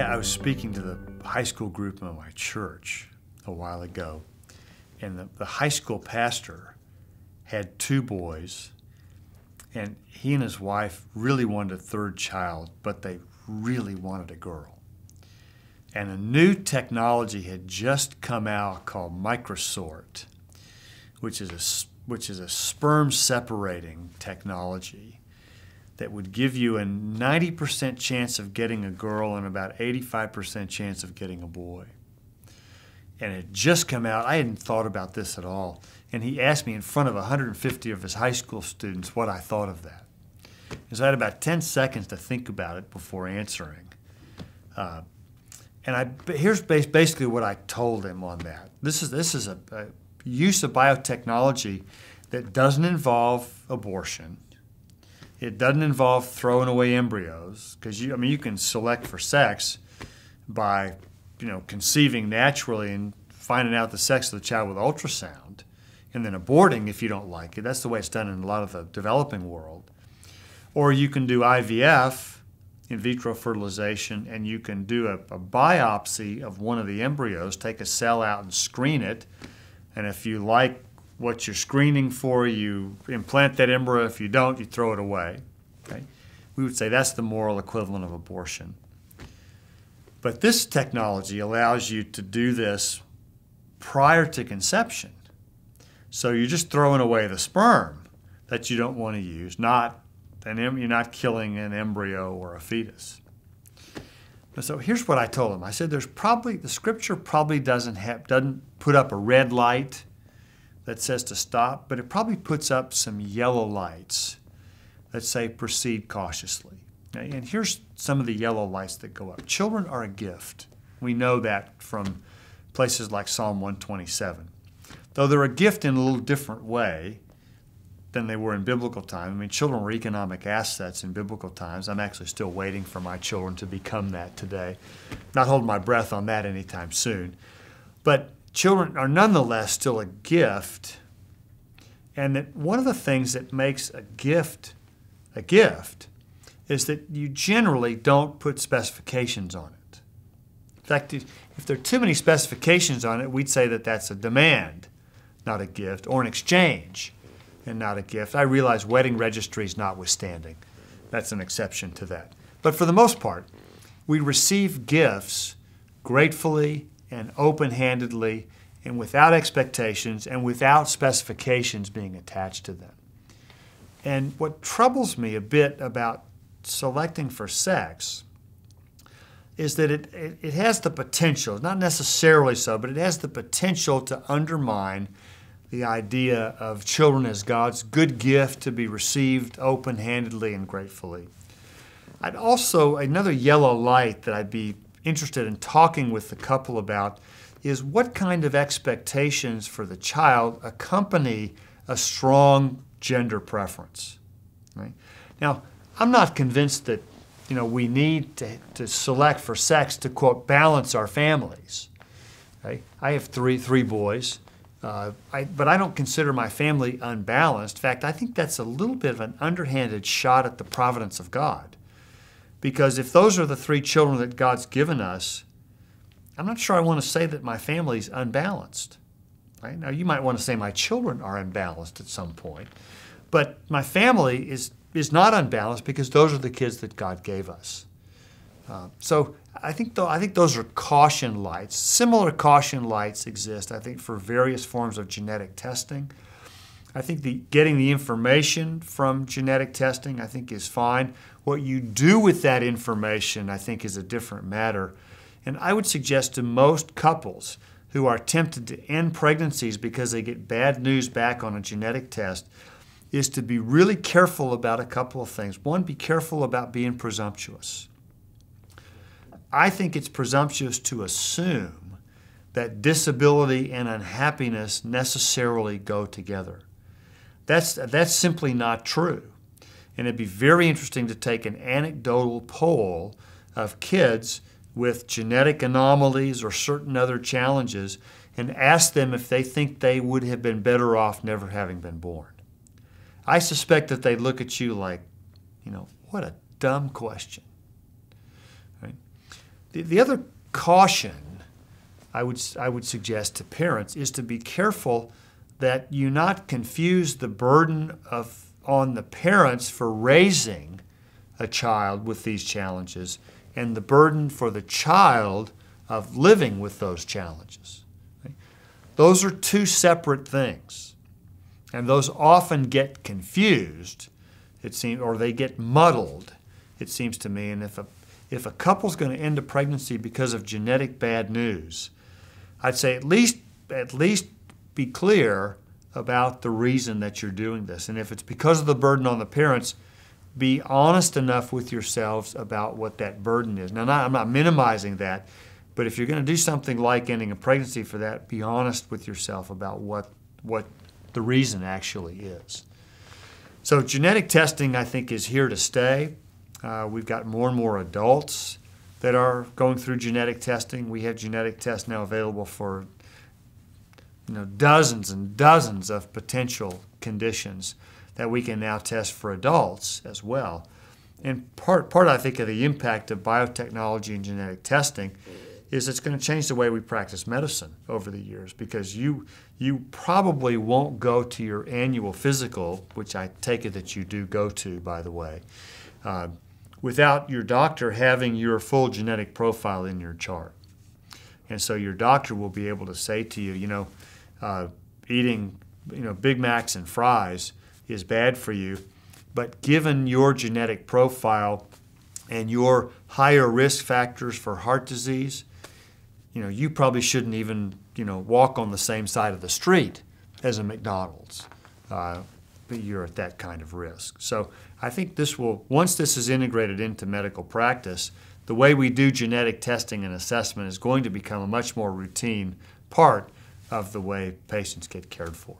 I was speaking to the high school group of my church a while ago, and the high school pastor had two boys, and he and his wife really wanted a third child, but they really wanted a girl. And a new technology had just come out called microsort, which is a sperm separating technology that would give you a 90% chance of getting a girl and about 85% chance of getting a boy. And it had just come out. I hadn't thought about this at all. And he asked me in front of 150 of his high school students what I thought of that. And so I had about 10 seconds to think about it before answering. Here's basically what I told him on that. This is a use of biotechnology that doesn't involve abortion. It doesn't involve throwing away embryos, because you can select for sex by conceiving naturally and finding out the sex of the child with ultrasound, and then aborting if you don't like it. That's the way it's done in a lot of the developing world. Or you can do IVF, in vitro fertilization, and you can do a biopsy of one of the embryos, take a cell out and screen it, and if you like what you're screening for, you implant that embryo. If you don't, you throw it away. Okay? We would say that's the moral equivalent of abortion. But this technology allows you to do this prior to conception. So you're just throwing away the sperm that you don't want to use, you're not killing an embryo or a fetus. So here's what I told him. I said, the Scripture probably doesn't put up a red light that says to stop, but it probably puts up some yellow lights that say proceed cautiously. Okay? And here's some of the yellow lights that go up. Children are a gift. We know that from places like Psalm 127. Though they're a gift in a little different way than they were in biblical times. Children were economic assets in biblical times. I'm actually still waiting for my children to become that today. Not holding my breath on that anytime soon. But children are nonetheless still a gift, and that one of the things that makes a gift is that you generally don't put specifications on it. In fact, if there are too many specifications on it, we'd say that that's a demand, not a gift, or an exchange and not a gift. I realize wedding registries notwithstanding. That's an exception to that. But for the most part, we receive gifts gratefully and open-handedly and without expectations and without specifications being attached to them. And what troubles me a bit about selecting for sex is that it has the potential, not necessarily so, but it has the potential to undermine the idea of children as God's good gift to be received open-handedly and gratefully. Another yellow light that I'd be interested in talking with the couple about is what kind of expectations for the child accompany a strong gender preference. Right? Now, I'm not convinced that we need to select for sex to, quote, balance our families. Okay? I have three boys. But I don't consider my family unbalanced. In fact, I think that's a little bit of an underhanded shot at the providence of God. Because if those are the three children that God's given us, I'm not sure I want to say that my family's unbalanced. Right? Now, you might want to say my children are unbalanced at some point. But my family is not unbalanced because those are the kids that God gave us. So I think those are caution lights. Similar caution lights exist, I think, for various forms of genetic testing. I think getting the information from genetic testing, I think, is fine. What you do with that information, I think, is a different matter. And I would suggest to most couples who are tempted to end pregnancies because they get bad news back on a genetic test is to be really careful about a couple of things. One, be careful about being presumptuous. I think it's presumptuous to assume that disability and unhappiness necessarily go together. That's simply not true. And it'd be very interesting to take an anecdotal poll of kids with genetic anomalies or certain other challenges and ask them if they think they would have been better off never having been born. I suspect that they'd look at you like, what a dumb question. Right? The other caution I would suggest to parents is to be careful that you not confuse the burden on the parents for raising a child with these challenges and the burden for the child of living with those challenges. Right? Those are two separate things, and those often get confused, it seems, or they get muddled, it seems to me. And if a couple's going to end a pregnancy because of genetic bad news, I'd say at least be clear about the reason that you're doing this. And if it's because of the burden on the parents, be honest enough with yourselves about what that burden is. Now, I'm not minimizing that, but if you're going to do something like ending a pregnancy for that, be honest with yourself about what the reason actually is. So genetic testing, I think, is here to stay. We've got more and more adults that are going through genetic testing. We have genetic tests now available for dozens and dozens of potential conditions that we can now test for adults as well. And part I think, of the impact of biotechnology and genetic testing is it's going to change the way we practice medicine over the years, because you probably won't go to your annual physical, which I take it that you do go to, by the way, without your doctor having your full genetic profile in your chart. And so your doctor will be able to say to you, eating Big Macs and fries is bad for you, but given your genetic profile and your higher risk factors for heart disease, you probably shouldn't even walk on the same side of the street as a McDonald's, but you're at that kind of risk. So I think once this is integrated into medical practice, the way we do genetic testing and assessment is going to become a much more routine part of the way patients get cared for.